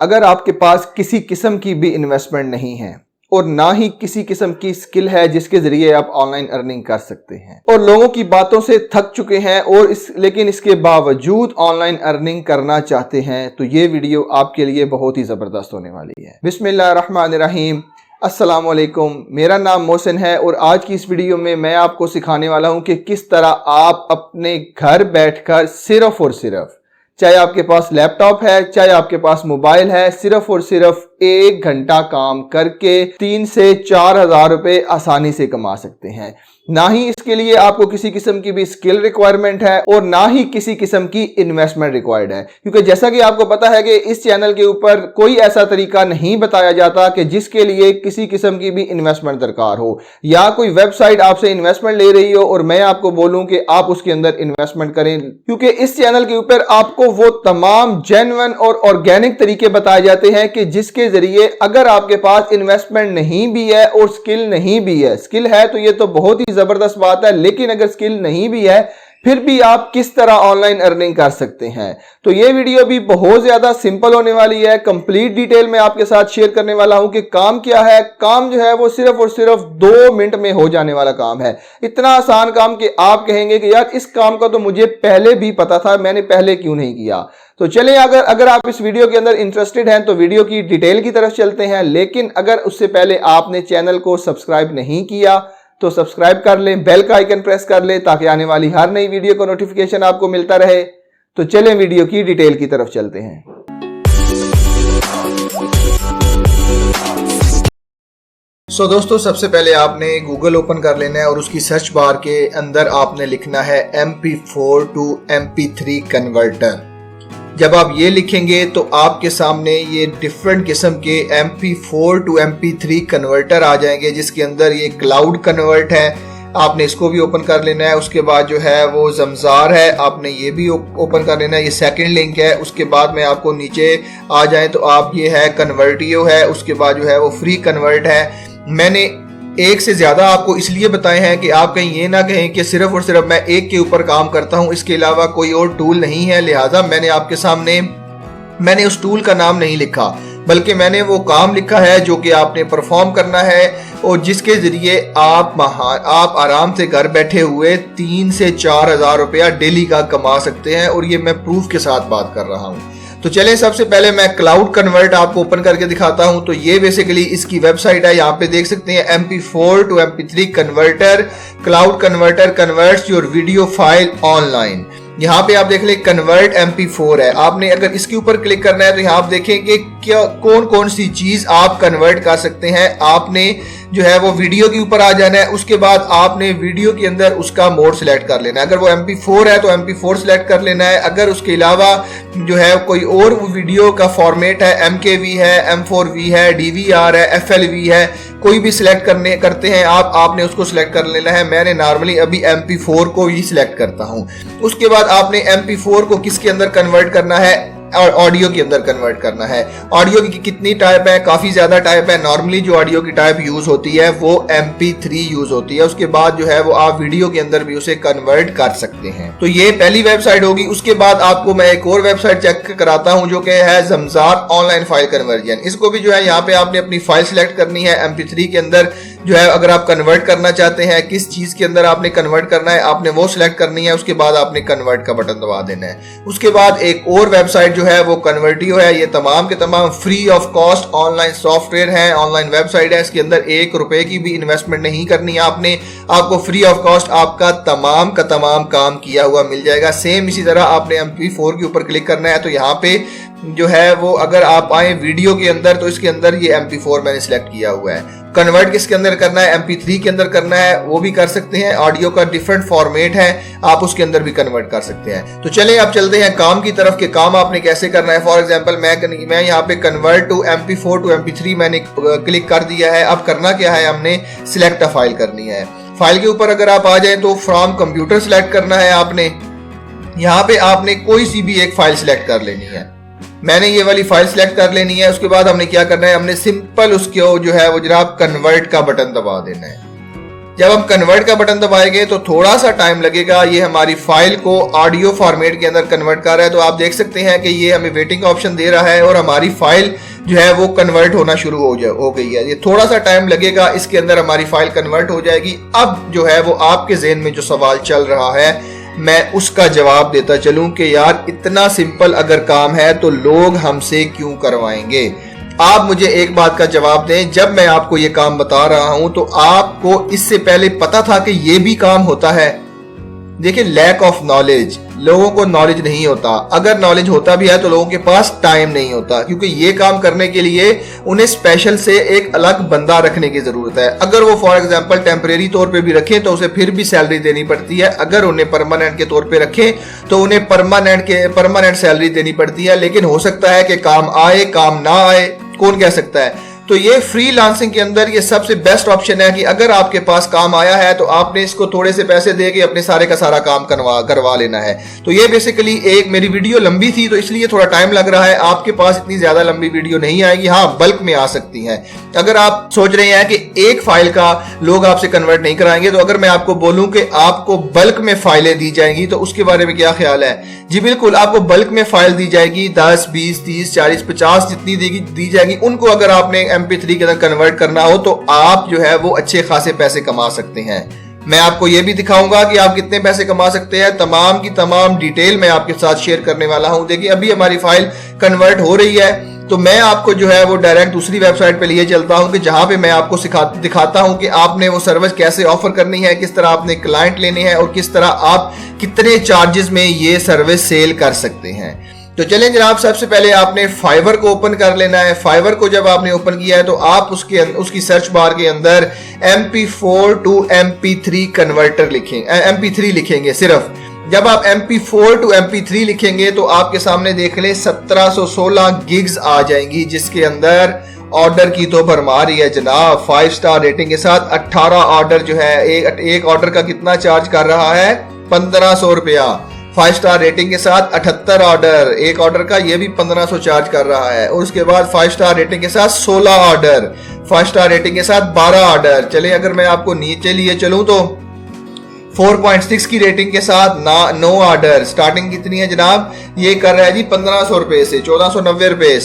अगर आपके पास किसी किस्म की भी इन्वेस्टमेंट नहीं है और ना ही किसी किस्म की स्किल है जिसके जरिए आप ऑनलाइन अर्निंग कर सकते हैं और लोगों की बातों से थक चुके हैं और लेकिन इसके बावजूद ऑनलाइन अर्निंग करना चाहते हैं, तो ये वीडियो आपके लिए बहुत ही ज़बरदस्त होने वाली है। बिस्मिल्लाहिर्रहमानिर्रहीम, अस्सलाम वालेकुम। मेरा नाम मोहसिन है और आज की इस वीडियो में मैं आपको सिखाने वाला हूं कि किस तरह आप अपने घर बैठकर सिर्फ और सिर्फ, चाहे आपके पास लैपटॉप है चाहे आपके पास मोबाइल है, सिर्फ और सिर्फ 1 घंटा काम करके 3 से 4 हज़ार रुपए आसानी से कमा सकते हैं। ना ही इसके लिए आपको किसी किस्म की भी स्किल रिक्वायरमेंट है और ना ही किसी किस्म की इन्वेस्टमेंट रिक्वायर्ड है, क्योंकि जैसा कि आपको पता है कि इस चैनल के ऊपर कोई ऐसा तरीका नहीं बताया जाता कि जिसके लिए किसी किस्म की भी इन्वेस्टमेंट दरकार हो या कोई वेबसाइट आपसे इन्वेस्टमेंट ले रही हो और मैं आपको बोलूं कि आप उसके अंदर इन्वेस्टमेंट करें, क्योंकि इस चैनल के ऊपर आपको वो तमाम जेन्युइन और ऑर्गेनिक तरीके बताए जाते हैं कि जिसके जरिए अगर आपके पास इन्वेस्टमेंट नहीं भी है और स्किल नहीं भी है, स्किल है तो ये तो बहुत ही जबरदस्त बात है, लेकिन अगर स्किल नहीं भी है फिर भी आप किस तरह ऑनलाइन अर्निंग कर सकते हैं। तो ये वीडियो भी बहुत ज्यादा सिंपल होने वाली है। कंप्लीट डिटेल में आपके साथ शेयर करने वाला हूं कि काम क्या है। काम जो है वो सिर्फ और सिर्फ 2 मिनट में हो जाने वाला काम है। इतना आसान काम कि आप कहेंगे कि यार इस काम का तो मुझे पहले भी पता था, मैंने पहले क्यों नहीं किया। तो चलिए, अगर आप इस वीडियो के अंदर इंटरेस्टेड हैं तो वीडियो की डिटेल की तरफ चलते हैं। लेकिन अगर उससे पहले आपने चैनल को सब्सक्राइब नहीं किया तो सब्सक्राइब कर लें, बेल का आइकन प्रेस कर लें ताकि आने वाली हर नई वीडियो का नोटिफिकेशन आपको मिलता रहे। तो चलें वीडियो की डिटेल की तरफ चलते हैं। दोस्तों, सबसे पहले आपने गूगल ओपन कर लेना है और उसकी सर्च बार के अंदर आपने लिखना है MP4 to MP3 कन्वर्टर। जब आप ये लिखेंगे तो आपके सामने ये डिफरेंट किस्म के MP4 to MP3 कन्वर्टर आ जाएंगे, जिसके अंदर ये क्लाउड कन्वर्ट है, आपने इसको भी ओपन कर लेना है। उसके बाद जो है वो ज़मज़ार है, आपने ये भी ओपन कर लेना है, ये सेकंड लिंक है। उसके बाद में आपको नीचे आ जाए तो आप ये है कन्वर्टियो है, उसके बाद जो है वो फ्री कन्वर्ट है। मैंने एक से ज्यादा आपको इसलिए बताए हैं कि आप कहीं ये ना कहें कि सिर्फ और सिर्फ मैं एक के ऊपर काम करता हूं, इसके अलावा कोई और टूल नहीं है। लिहाजा मैंने आपके सामने उस टूल का नाम नहीं लिखा, बल्कि मैंने वो काम लिखा है जो कि आपने परफॉर्म करना है और जिसके जरिए आप आराम से घर बैठे हुए 3 से 4 हज़ार रुपया डेली का कमा सकते हैं। और ये मैं प्रूफ के साथ बात कर रहा हूं। तो चलिए, सबसे पहले मैं क्लाउड कन्वर्ट आपको ओपन करके दिखाता हूं। तो ये बेसिकली इसकी वेबसाइट है, यहाँ पे देख सकते हैं MP4 to MP3 converter, cloud converter converts your video file online. यहाँ पे आप देख ले कन्वर्ट MP4 है। आपने अगर इसके ऊपर क्लिक करना है तो यहाँ आप देखेंगे क्या कौन कौन सी चीज आप कन्वर्ट कर सकते हैं। आपने जो है वो वीडियो के ऊपर आ जाना है। उसके बाद आपने वीडियो के अंदर उसका मोड सिलेक्ट कर लेना है। अगर वो MP4 है तो MP4 सिलेक्ट कर लेना है। अगर उसके अलावा जो है कोई और वीडियो का फॉर्मेट है, MKV है, M4V है, DVR है, FLV है, कोई भी सिलेक्ट करते हैं आपने उसको सिलेक्ट कर लेना है। मैंने नॉर्मली अभी MP4 को ही सिलेक्ट करता हूं। उसके बाद आपने MP4 को किसके अंदर कन्वर्ट करना है, और ऑडियो के अंदर कन्वर्ट करना है। ऑडियो की कितनी टाइप है, काफी ज्यादा टाइप है। नॉर्मली जो ऑडियो की टाइप यूज होती है वो MP3 यूज होती है। उसके बाद जो है वो आप वीडियो के अंदर भी उसे कन्वर्ट कर सकते हैं। तो ये पहली वेबसाइट होगी। उसके बाद आपको मैं एक और वेबसाइट चेक कराता हूं जो कि है ज़मज़ार ऑनलाइन फाइल कन्वर्जन। इसको भी जो है यहाँ पे आपने अपनी फाइल सिलेक्ट करनी है। MP3 के अंदर जो है अगर आप कन्वर्ट करना चाहते हैं, किस चीज के अंदर आपने कन्वर्ट करना है, आपने वो सिलेक्ट करनी है। उसके बाद आपने कन्वर्ट का बटन दबा देना है। उसके बाद एक और वेबसाइट जो है वो कन्वर्टियो है। ये तमाम के तमाम free of cost online software है, ऑनलाइन वेबसाइट है। इसके अंदर 1 रुपए की भी इन्वेस्टमेंट नहीं करनी है आपको फ्री ऑफ कॉस्ट आपका तमाम का तमाम काम किया हुआ मिल जाएगा। सेम इसी तरह आपने MP4 के ऊपर क्लिक करना है। तो यहाँ पे जो है वो अगर आप आए वीडियो के अंदर तो इसके अंदर ये MP4 मैंने सिलेक्ट किया हुआ है। कन्वर्ट किसके अंदर करना है, MP3 के अंदर करना है, वो भी कर सकते हैं। ऑडियो का डिफरेंट फॉर्मेट है, आप उसके अंदर भी कन्वर्ट कर सकते हैं। तो चलें अब चलते हैं काम की तरफ कि काम आपने कैसे करना है। फॉर एग्जांपल मैं यहाँ पे convert to MP4 to MP3 मैंने क्लिक कर दिया है। अब करना क्या है, हमने सिलेक्ट अ फाइल करनी है। फाइल के ऊपर अगर आप आ जाए तो फ्रॉम कंप्यूटर सिलेक्ट करना है आपने। यहाँ पे आपने कोई सी भी एक फाइल सिलेक्ट कर लेनी है। मैंने ये वाली फाइल सिलेक्ट कर लेनी है। उसके बाद हमने क्या करना है, हमने सिंपल उसको जो है वो जनाब कन्वर्ट का बटन दबा देना है। जब हम कन्वर्ट का बटन दबाएंगे तो थोड़ा सा टाइम लगेगा, ये हमारी फाइल को ऑडियो फॉर्मेट के अंदर कन्वर्ट कर रहा है। तो आप देख सकते हैं कि ये हमें वेटिंग का ऑप्शन दे रहा है और हमारी फाइल जो है वो कन्वर्ट होना शुरू हो गई है। ये थोड़ा सा टाइम लगेगा, इसके अंदर हमारी फाइल कन्वर्ट हो जाएगी। अब जो है वो आपके ज़हन में जो सवाल चल रहा है मैं उसका जवाब देता चलूं कि यार इतना सिंपल अगर काम है तो लोग हमसे क्यों करवाएंगे। आप मुझे एक बात का जवाब दें, जब मैं आपको ये काम बता रहा हूं तो आपको इससे पहले पता था कि ये भी काम होता है? देखिए, लैक ऑफ नॉलेज, लोगों को नॉलेज नहीं होता। अगर नॉलेज होता भी है तो लोगों के पास टाइम नहीं होता, क्योंकि ये काम करने के लिए उन्हें स्पेशल से एक अलग बंदा रखने की जरूरत है। अगर वो फॉर एग्जांपल टेम्परेरी तौर पे भी रखें तो उसे फिर भी सैलरी देनी पड़ती है। अगर उन्हें परमानेंट के तौर पे रखें तो उन्हें परमानेंट सैलरी देनी पड़ती है। लेकिन हो सकता है कि काम आए, काम ना आए, कौन कह सकता है। तो ये फ्रीलांसिंग के अंदर ये सबसे बेस्ट ऑप्शन है कि अगर आपके पास काम आया है तो आपने इसको थोड़े से पैसे दे के अपने सारे का सारा काम करवा लेना है। तो ये बेसिकली एक, मेरी वीडियो लंबी थी तो इसलिए थोड़ा टाइम लग रहा है। आपके पास इतनी ज्यादा लंबी वीडियो नहीं आएगी, हाँ बल्क में आ सकती है। अगर आप सोच रहे हैं कि एक फाइल का लोग आपसे कन्वर्ट नहीं कराएंगे, तो अगर मैं आपको बोलूं कि आपको बल्क में फाइलें दी जाएंगी तो उसके बारे में क्या ख्याल है? जी बिल्कुल, आपको बल्क में फाइल दी जाएगी, 10, 20, 30, 40, 50 जितनी दी जाएगी। उनको अगर आपने MP3 के अंदर कन्वर्ट करना हो तो आप जो है वो अच्छे खासे पैसे कमा सकते हैं। मैं आपको ये भी दिखाऊंगा कि आप कितने पैसे कमा सकते हैं। तमाम की तमाम डिटेल मैं आपके साथ शेयर करने वाला हूं। देखिए, अभी हमारी फाइल कन्वर्ट हो रही है तो मैं आपको जो है वो डायरेक्ट दूसरी वेबसाइट पे लिए चलता हूं कि जहां पे मैं आपको दिखाता हूं कि आपने वो सर्विस कैसे ऑफर करनी है, किस तरह आपने क्लाइंट लेने हैं और किस तरह आप कितने चार्जेस में ये सर्विस सेल कर सकते हैं। तो चलें जनाब, सबसे पहले आपने फाइवर को ओपन कर लेना है। फाइवर को जब आपने ओपन किया है तो आप उसकी सर्च बार के अंदर MP4 to MP3 converter MP3 लिखेंगे। सिर्फ जब आप MP4 to MP3 लिखेंगे तो आपके सामने देख ले 1716 गिग्स आ जाएंगी, जिसके अंदर ऑर्डर की तो भरमार ही है जनाब। 5 स्टार रेटिंग के साथ 18 ऑर्डर जो है, एक ऑर्डर का कितना चार्ज कर रहा है? 1500 रुपया। 5 स्टार रेटिंग के साथ 78 ऑर्डर, एक ऑर्डर का ये भी 1500 चार्ज कर रहा है। और उसके बाद 5 स्टार रेटिंग के साथ 16 ऑर्डर, 5 स्टार रेटिंग के साथ 12 ऑर्डर। चले अगर मैं आपको नीचे लिए चलूं तो 4.6 की रेटिंग के साथ 9 ऑर्डर। स्टार्टिंग कितनी है जनाब? ये कर रहा है जी 1500 रुपए से 1490 रुपए।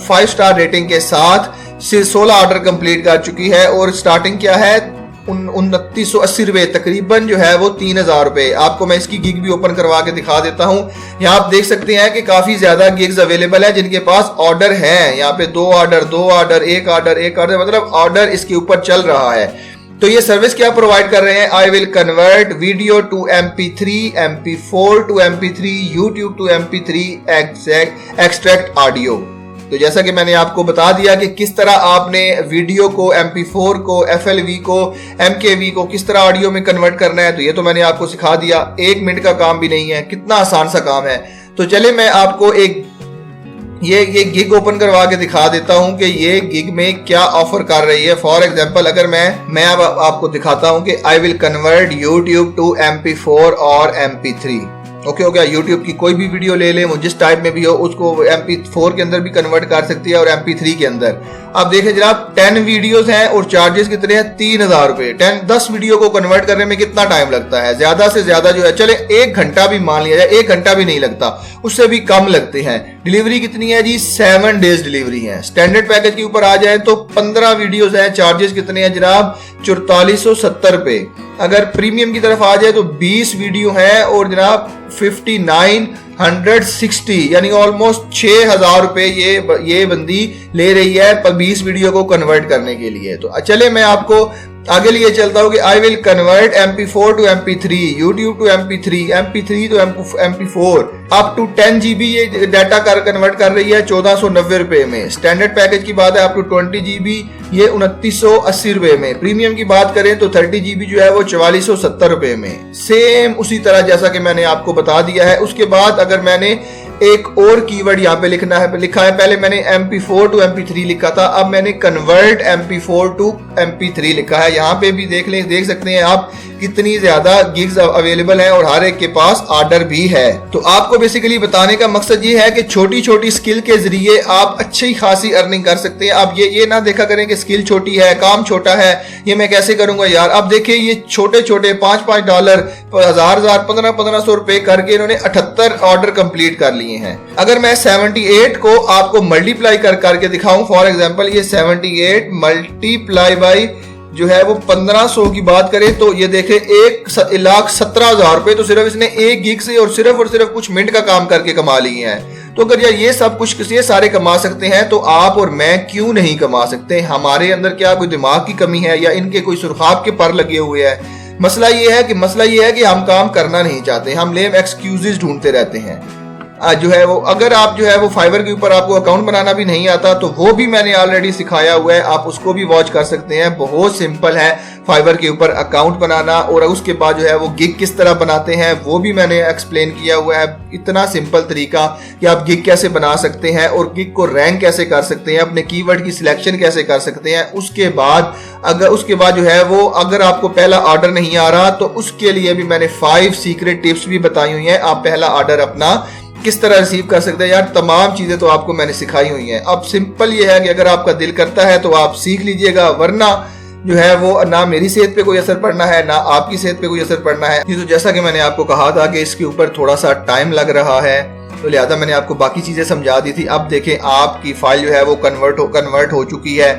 5 स्टार रेटिंग के साथ 16 ऑर्डर कंप्लीट कर चुकी है और स्टार्टिंग क्या है? 2980 रुपए, तकरीबन जो है वो 3000 रुपए। आपको मैं इसकी गिग भी ओपन करवा के दिखा देता हूं। यहाँ आप देख सकते हैं कि काफी ज्यादा गिग्स अवेलेबल है जिनके पास ऑर्डर है। यहाँ पे 2 ऑर्डर, 2 ऑर्डर, 1 ऑर्डर, 1 ऑर्डर, मतलब ऑर्डर इसके ऊपर चल रहा है। तो ये सर्विस क्या प्रोवाइड कर रहे हैं? I will convert video to MP3, MP4 to MP3, YouTube to MP3, extract audio. तो जैसा कि मैंने आपको बता दिया कि किस तरह आपने वीडियो को, MP4 को, FLV को, MKV को किस तरह ऑडियो में कन्वर्ट करना है, तो ये तो मैंने आपको सिखा दिया। 1 मिनट का काम भी नहीं है, कितना आसान सा काम है। तो चले मैं आपको एक ये गिग ओपन करवा के दिखा देता हूं कि ये गिग में क्या ऑफर कर रही है। फॉर एग्जांपल अगर मैं अब आपको दिखाता हूं कि I will convert YouTube to MP4 और MP3। ओके हो गया। YouTube की कोई भी वीडियो ले ले, वो जिस टाइप में भी हो, उसको MP4 के अंदर भी कन्वर्ट कर सकती है और MP3 के अंदर। अब देखें जनाब, 10 वीडियोस हैं और चार्जेस कितने हैं? 3000 रुपए। 10 वीडियो को कन्वर्ट करने में कितना टाइम लगता है? ज्यादा से ज्यादा जो है, चले 1 घंटा भी मान लिया जाए, 1 घंटा भी नहीं लगता, उससे भी कम लगते हैं। डिलीवरी कितनी है जी? 7 डेज डिलीवरी है। स्टैंडर्ड पैकेज के ऊपर आ जाए तो 15 वीडियोस हैं, चार्जेस कितने हैं जनाब? 4470 रुपए। अगर प्रीमियम की तरफ आ जाए तो 20 वीडियो हैं और जनाब 5960, यानी ऑलमोस्ट 6000 रुपए ये बंदी ले रही है पर 20 वीडियो को कन्वर्ट करने के लिए। तो चले मैं आपको आगे लिए चलता हूं कि I will convert MP4 to MP3, YouTube to MP3, MP3 to MP4, up to 10 GB ये डाटा कन्वर्ट कर रही है 1490 रुपए में। स्टैंडर्ड पैकेज की बात है अप टू 20 GB, ये 2980 रुपए में। प्रीमियम की बात करें तो 30 GB जो है वो 4470 रुपए में। सेम उसी तरह जैसा कि मैंने आपको बता दिया है। उसके बाद अगर मैंने एक और कीवर्ड यहाँ पे लिखा है, पहले मैंने MP4 टू MP3 लिखा था, अब मैंने कन्वर्ट MP4 टू MP3 लिखा है। यहाँ पे भी देख सकते हैं आप कितनी ज्यादा गिग्स अवेलेबल है और हर एक के पास ऑर्डर भी है। तो आपको बेसिकली बताने का मकसद ये है कि छोटी छोटी स्किल के जरिए आप अच्छी खासी अर्निंग कर सकते हैं। आप ये ना देखा करें कि स्किल छोटी है, काम छोटा है, ये मैं कैसे करूंगा यार। अब देखिए ये छोटे छोटे $5 $1000 1500 रुपए करके इन्होंने 78 ऑर्डर कंप्लीट कर लिए हैं। अगर मैं 78 को आपको मल्टीप्लाई करके दिखाऊं, फॉर एग्जांपल ये 78 मल्टीप्लाई बाई जो है वो 1500 की बात करें तो ये देखें 1,17,000 रुपए तो सिर्फ इसने एक गिग से और सिर्फ कुछ मिनट का काम करके कमा लिए हैं। तो अगर ये सब कुछ ये सारे कमा सकते हैं तो आप और मैं क्यों नहीं कमा सकते? हमारे अंदर क्या कोई दिमाग की कमी है या इनके कोई सुरखाब के पर लगे हुए हैं? मसला ये है कि हम काम करना नहीं चाहते, हम लेम एक्सक्यूजेस ढूंढते रहते हैं। जो है वो अगर आप जो है वो फाइवर के ऊपर आपको अकाउंट बनाना भी नहीं आता तो वो भी मैंने ऑलरेडी सिखाया हुआ है, आप उसको भी वॉच कर सकते हैं। बहुत सिंपल है फाइवर के ऊपर अकाउंट बनाना, और उसके बाद जो है वो गिग किस तरह बनाते हैं वो भी मैंने एक्सप्लेन किया हुआ है। इतना सिंपल तरीका कि आप गिग कैसे बना सकते हैं और गिग को रैंक कैसे कर सकते हैं, अपने कीवर्ड की सिलेक्शन कैसे कर सकते हैं। उसके बाद जो है वो अगर आपको पहला ऑर्डर नहीं आ रहा तो उसके लिए भी मैंने 5 सीक्रेट टिप्स भी बताई हुई हैं। आप पहला ऑर्डर अपना किस तरह रिसीव कर सकते हैं, यार तमाम चीजें तो आपको मैंने सिखाई हुई हैं। अब सिंपल ये है कि अगर आपका दिल करता है तो आप सीख लीजिएगा, वरना जो है वो ना मेरी सेहत पे कोई असर पड़ना है ना आपकी सेहत पे कोई असर पड़ना है। तो जैसा कि मैंने आपको कहा था कि इसके ऊपर थोड़ा सा टाइम लग रहा है, तो लिहाजा मैंने आपको बाकी चीजें समझा दी थी। अब देखें आपकी फाइल जो है वो कन्वर्ट हो चुकी है,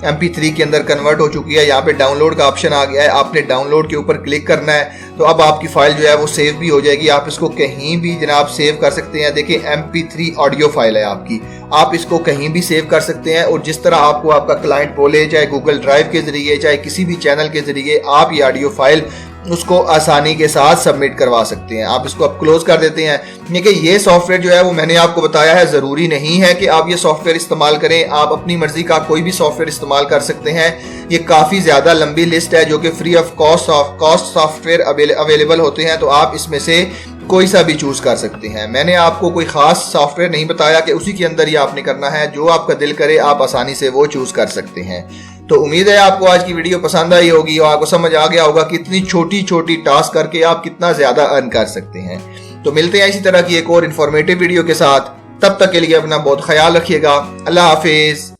MP3 के अंदर कन्वर्ट हो चुकी है। यहाँ पे डाउनलोड का ऑप्शन आ गया है, आपने डाउनलोड के ऊपर क्लिक करना है तो अब आपकी फाइल जो है वो सेव भी हो जाएगी। आप इसको कहीं भी जनाब सेव कर सकते हैं। देखिए MP3 ऑडियो फाइल है आपकी, आप इसको कहीं भी सेव कर सकते हैं और जिस तरह आपको आपका क्लाइंट बोले, चाहे गूगल ड्राइव के जरिए चाहे किसी भी चैनल के जरिए, आप ये ऑडियो फाइल उसको आसानी के साथ सबमिट करवा सकते हैं। आप इसको अब क्लोज कर देते हैं। देखिए ये सॉफ्टवेयर जो है वो मैंने आपको बताया है, जरूरी नहीं है कि आप ये सॉफ्टवेयर इस्तेमाल करें, आप अपनी मर्जी का कोई भी सॉफ्टवेयर इस्तेमाल कर सकते हैं। ये काफी ज्यादा लंबी लिस्ट है जो कि free of cost software available होते हैं, तो आप इसमें से कोई सा भी चूज कर सकते हैं। मैंने आपको कोई खास सॉफ्टवेयर नहीं बताया कि उसी के अंदर ही आपने करना है, जो आपका दिल करे आप आसानी से वो चूज कर सकते हैं। तो उम्मीद है आपको आज की वीडियो पसंद आई होगी और आपको समझ आ गया होगा कि इतनी छोटी छोटी टास्क करके आप कितना ज्यादा अर्न कर सकते हैं। तो मिलते हैं इसी तरह की एक और इन्फॉर्मेटिव वीडियो के साथ, तब तक के लिए अपना बहुत ख्याल रखिएगा। अल्लाह हाफिज।